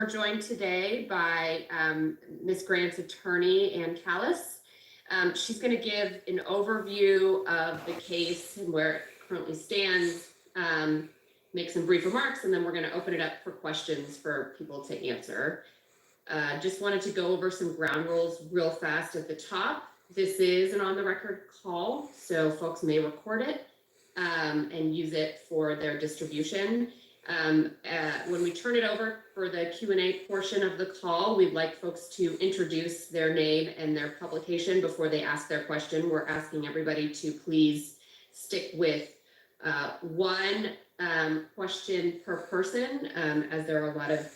We're joined today by Ms. Grant's attorney, Ann Callis. She's going to give an overview of the case and where it currently stands, make some brief remarks, and then we're going to open it up for questions for people to answer. Just wanted to go over some ground rules real fast at the top. This is an on-the-record call, so folks may record it and use it for their distribution. When we turn it over for the Q&A portion of the call, we'd like folks to introduce their name and their publication before they ask their question. We're asking everybody to please stick with one question per person, as there are a lot of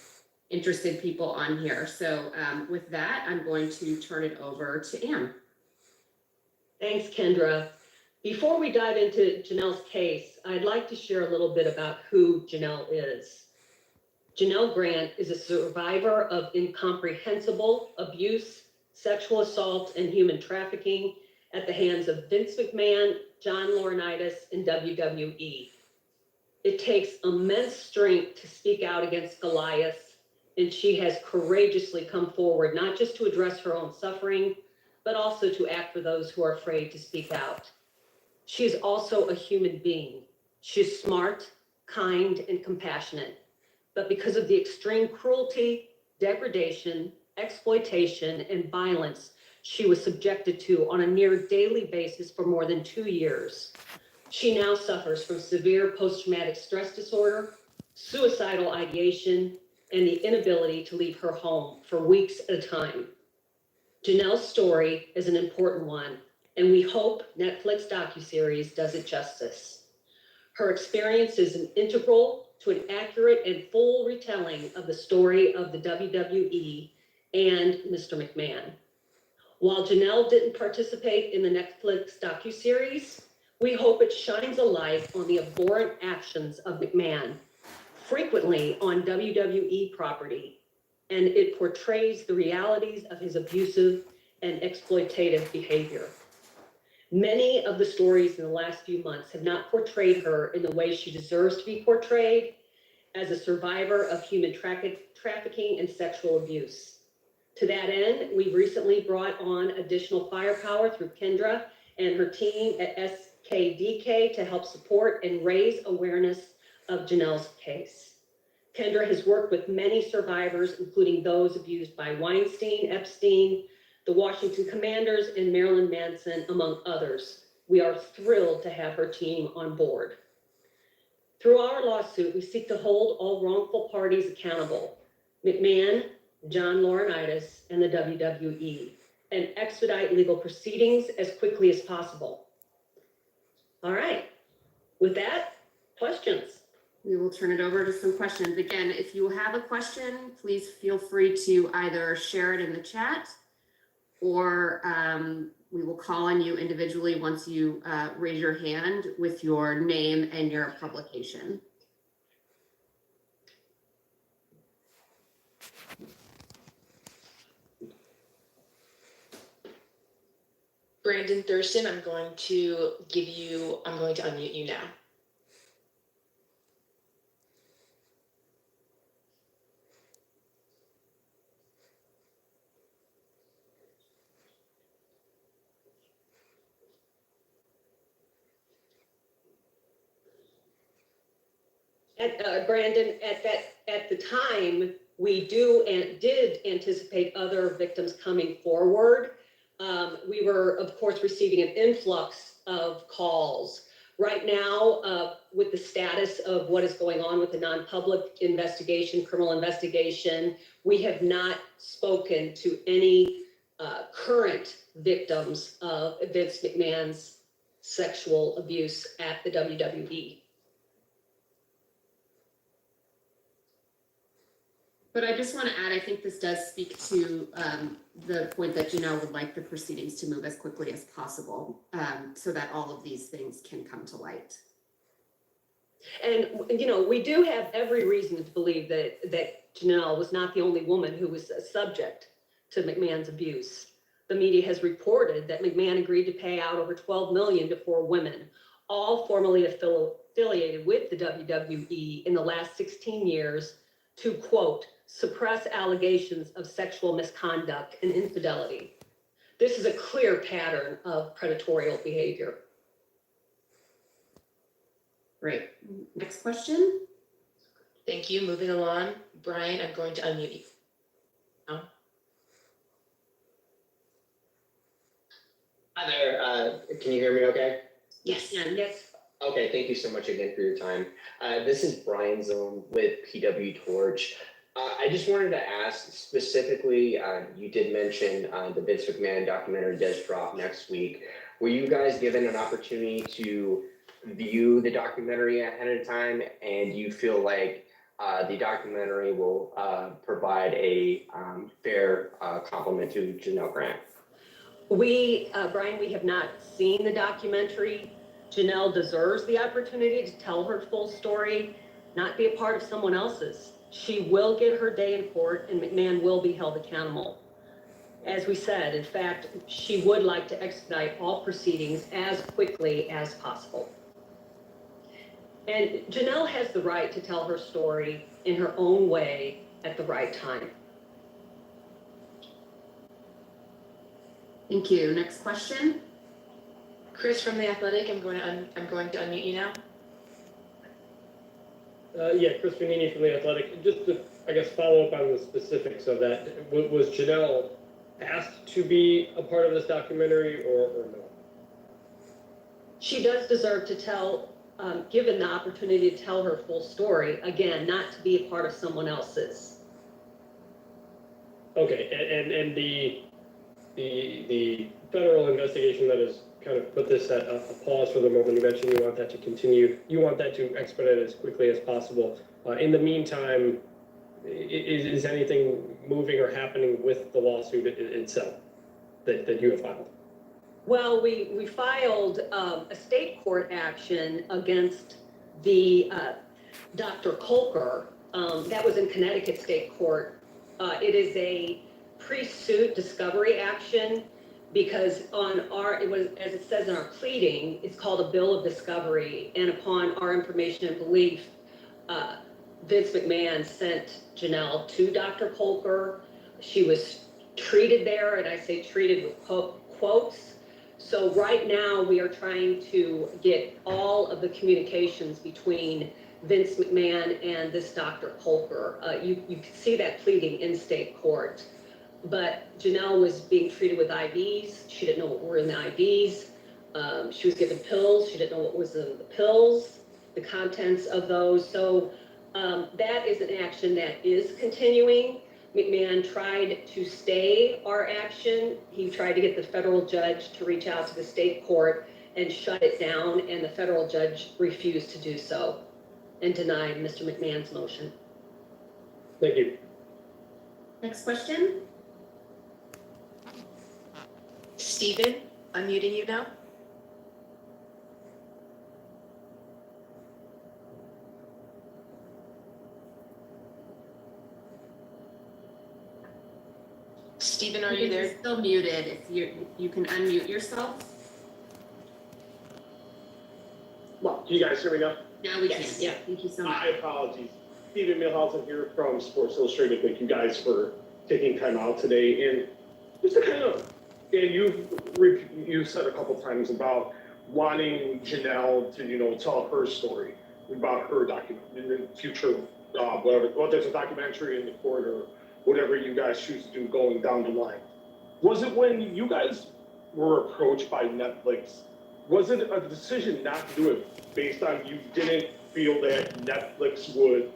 interested people on here. So with that, I'm going to turn it over to Ann. Thanks, Kendra. Before we dive into Janel's case, I'd like to share a little bit about who Janel is. Janel Grant is a survivor of incomprehensible abuse, sexual assault, and human trafficking at the hands of Vince McMahon, John Laurinaitis, and WWE. It takes immense strength to speak out against Goliath, and she has courageously come forward, not just to address her own suffering, but also to act for those who are afraid to speak out. She is also a human being. She's smart, kind, and compassionate. But because of the extreme cruelty, degradation, exploitation, and violence she was subjected to on a near daily basis for more than 2 years, she now suffers from severe post-traumatic stress disorder, suicidal ideation, and the inability to leave her home for weeks at a time. Janel's story is an important one, and we hope Netflix docuseries does it justice. Her experience is an integral to an accurate and full retelling of the story of the WWE and Mr. McMahon. While Janel didn't participate in the Netflix docuseries, we hope it shines a light on the abhorrent actions of McMahon, frequently on WWE property, and it portrays the realities of his abusive and exploitative behavior. Many of the stories in the last few months have not portrayed her in the way she deserves to be portrayed, as a survivor of human trafficking and sexual abuse. To that end, we've recently brought on additional firepower through Kendra and her team at SKDK to help support and raise awareness of Janel's case. Kendra has worked with many survivors, including those abused by Weinstein, Epstein, the Washington Commanders, and Marilyn Manson, among others. We are thrilled to have her team on board. Through our lawsuit, we seek to hold all wrongful parties accountable: McMahon, John Laurinaitis, and the WWE, and expedite legal proceedings as quickly as possible. All right, with that, questions. We will turn it over to some questions. Again, if you have a question, please feel free to either share it in the chat, or we will call on you individually once you raise your hand with your name and your publication. Brandon Thurston, I'm going to unmute you now. Brandon, at the time, we did anticipate other victims coming forward. We were, of course, receiving an influx of calls. Right now, with the status of what is going on with the non-public investigation, criminal investigation, we have not spoken to any current victims of Vince McMahon's sexual abuse at the WWE. But I just want to add, I think this does speak to the point that Janel would like the proceedings to move as quickly as possible, so that all of these things can come to light. And, you know, we do have every reason to believe that Janel was not the only woman who was subject to McMahon's abuse. The media has reported that McMahon agreed to pay out over $12 million to 4 women, all formerly affiliated with the WWE in the last 16 years, to, quote, suppress allegations of sexual misconduct and infidelity. This is a clear pattern of predatory behavior. Great. Next question. Thank you. Moving along. Brian, I'm going to unmute you. Hi there. Can you hear me okay? Yes. Yes. Okay, thank you so much again for your time. This is Brian Zone with PW Torch. I just wanted to ask specifically, you did mention the Vince McMahon documentary does drop next week. Were you guys given an opportunity to view the documentary ahead of time, and you feel like the documentary will provide a fair compliment to Janel Grant? Brian, we have not seen the documentary. Janel deserves the opportunity to tell her full story, not be a part of someone else's. She will get her day in court, and McMahon will be held accountable. As we said, in fact, she would like to expedite all proceedings as quickly as possible. And Janel has the right to tell her story in her own way at the right time. Thank you. Next question. Chris from The Athletic, I'm going to unmute you now. Yeah, Chris Vanini from The Athletic. Just to, I guess, follow up on the specifics of that. Was Janel asked to be a part of this documentary or no? She does deserve to tell, given the opportunity to tell her full story, again, not to be a part of someone else's. Okay, and the federal investigation that has kind of put this at a pause for the moment. You mentioned you want that to continue. You want that to expedite as quickly as possible. In the meantime, is anything moving or happening with the lawsuit itself that you have filed? Well, we filed a state court action against the Dr. Kolker. That was in Connecticut State Court. It is a pre-suit discovery action because it was, as it says in our pleading, it's called a bill of discovery. And upon our information and belief, Vince McMahon sent Janel to Dr. Kolker. She was treated there, and I say treated with quotes. So right now we are trying to get all of the communications between Vince McMahon and this Dr. Kolker. You can see that pleading in state court. But Janel was being treated with IVs. She didn't know what were in the IVs. She was given pills. She didn't know what was in the pills, the contents of those. So that is an action that is continuing. McMahon tried to stay our action. He tried to get the federal judge to reach out to the state court and shut it down, and the federal judge refused to do so and denied Mr. McMahon's motion. Thank you. Next question. Stephen, I'm muting you now. Stephen, are you there? You're still muted. If you can unmute yourself. Well, can you guys hear me now? Now we Yes, can. yeah. Thank you so much. My apologies. Stephen Milhausen here from Sports Illustrated. Thank you guys for taking time out today. And just to kind of, and you've said a couple times about wanting Janel to, tell her story about her document in the future, whatever, well, there's a documentary in the court or whatever you guys choose to do going down the line. Was it when you guys were approached by Netflix, was it a decision not to do it based on you didn't feel that Netflix would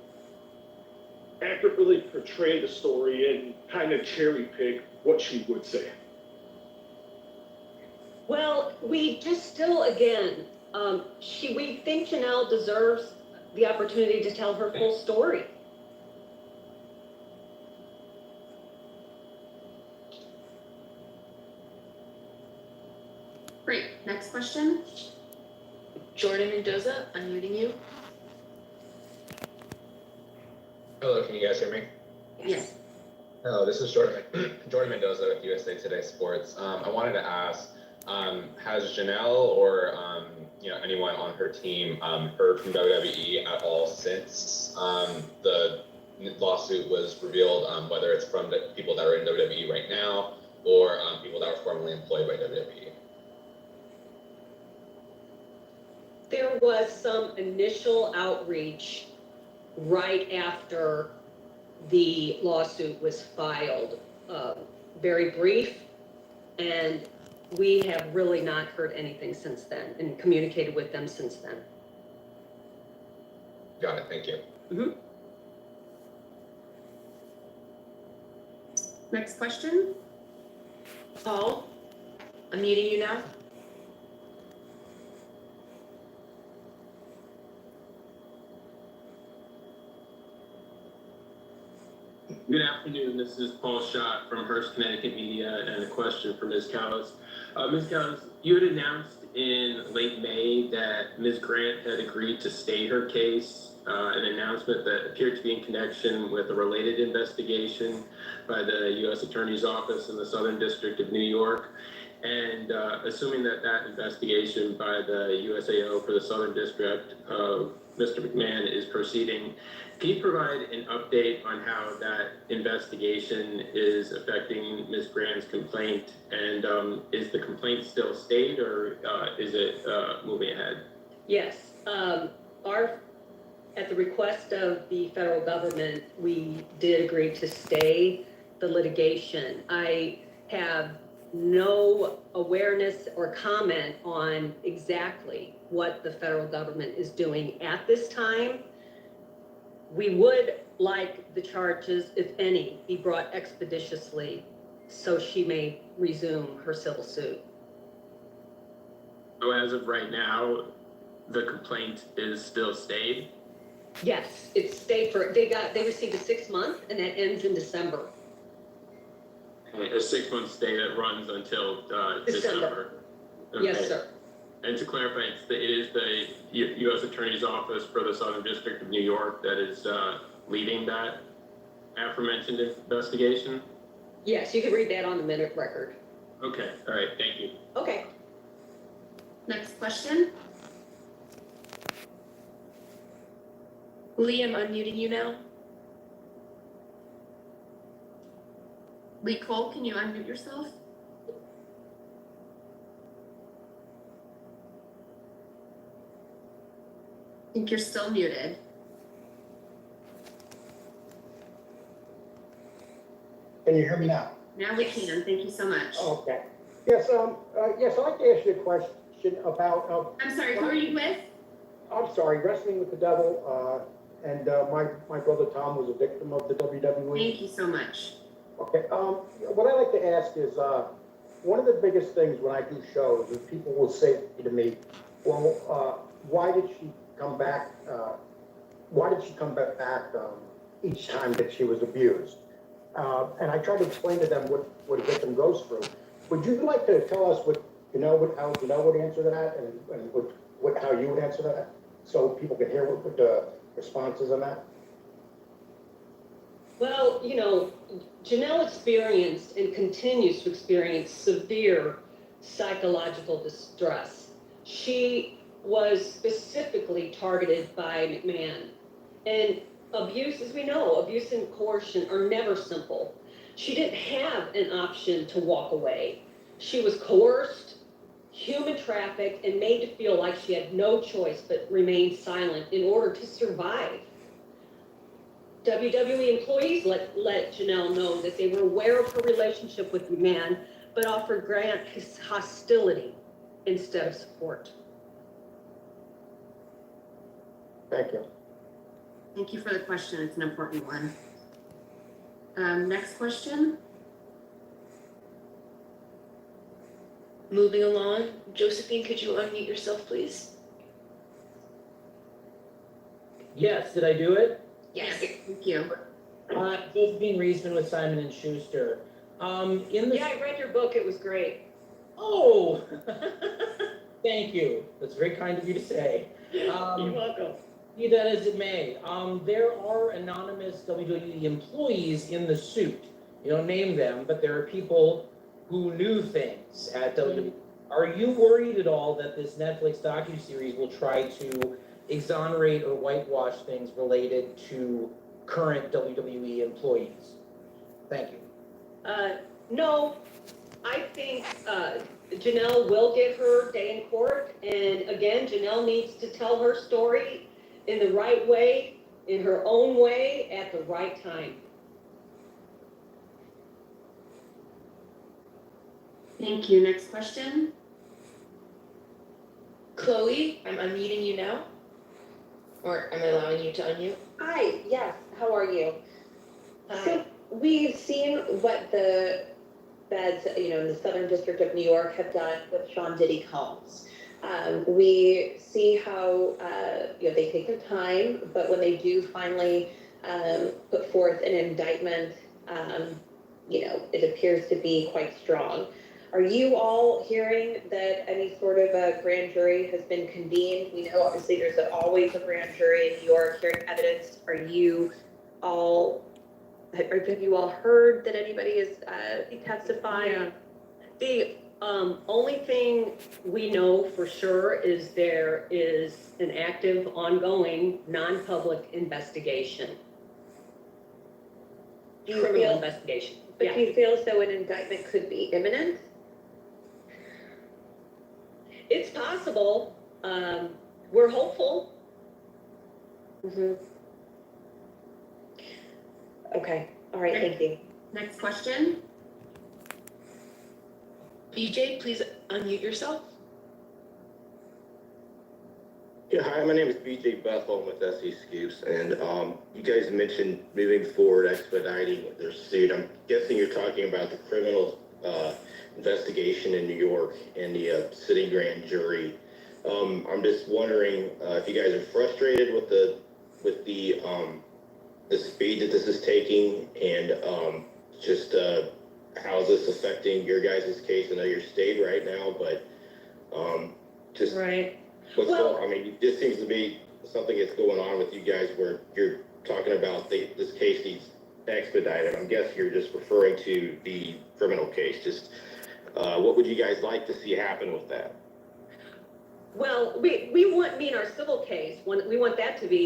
accurately portray the story and kind of cherry pick what she would say? Well, we just still, again, we think Janel deserves the opportunity to tell her full story. Great. Next question. Jordan Mendoza, unmuting you. Hello, can you guys hear me? Yes. Hello, this is Jordan Mendoza with USA Today Sports. I wanted to ask, has Janel or anyone on her team heard from WWE at all since the lawsuit was revealed, whether it's from the people that are in WWE right now or people that were formerly employed by WWE. There was some initial outreach right after the lawsuit was filed, very brief, and we have really not heard anything since then and communicated with them since then. Got it. Thank you. Next question. Paul, I'm muting you now. Good afternoon. This is Paul Schott from Hearst, Connecticut Media, and a question for Ms. Callis. Ms. Callis, you had announced in late May that Ms. Grant had agreed to stay her case, an announcement that appeared to be in connection with a related investigation by the U.S. Attorney's Office in the Southern District of New York. And assuming that that investigation by the USAO for the Southern District of Mr. McMahon is proceeding, can you provide an update on how that investigation is affecting Ms. Grant's complaint? And is the complaint still stayed, or is it moving ahead? Yes, at the request of the federal government, we did agree to stay the litigation. I have no awareness or comment on exactly what the federal government is doing at this time. We would like the charges, if any, be brought expeditiously so she may resume her civil suit. So as of right now, the complaint is still stayed? Yes, it's stayed for, they received a 6 month and that ends in December. A 6 month stay that runs until December. Okay. Yes, sir. And to clarify, it is the U.S. Attorney's Office for the Southern District of New York that is leading that aforementioned investigation? Yes, you can read that on the minute record. Okay, all right, thank you. Okay. Next question. Lee, I'm unmuting you now. Lee Cole, can you unmute yourself? I think you're still muted. Can you hear me now? Now we can. Thank you so much. Okay. Yes, yes, I'd like to ask you a question about, I'm sorry, who are you with? I'm sorry, Wrestling with the Devil, and my brother Tom was a victim of the WWE. Thank you so much. Okay, what I like to ask is, one of the biggest things when I do shows is people will say to me, well, why did she come back, each time that she was abused? And I try to explain to them what a victim goes through. Would you like to tell us how Janel would answer that, and how you would answer that, so people can hear what the response is on that? Well, Janel experienced and continues to experience severe psychological distress. She was specifically targeted by McMahon. And abuse, as we know, abuse and coercion are never simple. She didn't have an option to walk away. She was coerced, human trafficked, and made to feel like she had no choice but remain silent in order to survive. WWE employees let Janel know that they were aware of her relationship with McMahon, but offered Grant his hostility instead of support. Thank you. Thank you for the question. It's an important one. Next question. Moving along. Josephine, could you unmute yourself, please? Yes, did I do it? Yes, thank you. Josephine Reisman with Simon and Schuster. Yeah, I read your book. It was great. Oh, thank you. That's very kind of you to say. You're welcome. Be that as it may, there are anonymous WWE employees in the suit. You don't name them, but there are people who knew things at WWE. Are you worried at all that this Netflix docuseries will try to exonerate or whitewash things related to current WWE employees? Thank you. No, I think, Janelle will get her day in court. And again, Janelle needs to tell her story in the right way, in her own way, at the right time. Thank you. Next question. Chloe, I'm unmuting you now. Or am I allowing you to unmute? Hi, yes, how are you? Hi. So we've seen what the feds, in the Southern District of New York have done with Sean Diddy Combs. We see how, they take their time, but when they do finally put forth an indictment, it appears to be quite strong. Are you all hearing that any sort of a grand jury has been convened? We know obviously there's always a grand jury in New York hearing evidence. Have you all heard that anybody is testifying? Yeah. The only thing we know for sure is there is an active, ongoing, non-public investigation. Do you Criminal feel, investigation. but Yeah. do you feel so an indictment could be imminent? It's possible. We're hopeful. Mm-hmm. Okay, all right, thank you. Next question. BJ, please unmute yourself. Yeah, hi, my name is BJ Bethel. I'm with SE Scoops, and you guys mentioned moving forward, expediting their suit. I'm guessing you're talking about the criminal investigation in New York and the sitting grand jury. I'm just wondering if you guys are frustrated with the speed that this is taking, and just how is this affecting your guys' case? I know you're stayed right now, but just Right. I mean, this seems to be something that's going on with you guys where you're talking about this case needs expedited. I guess you're just referring to the criminal case. Just what would you guys like to see happen with that? Well, we want, our civil case, we want that to be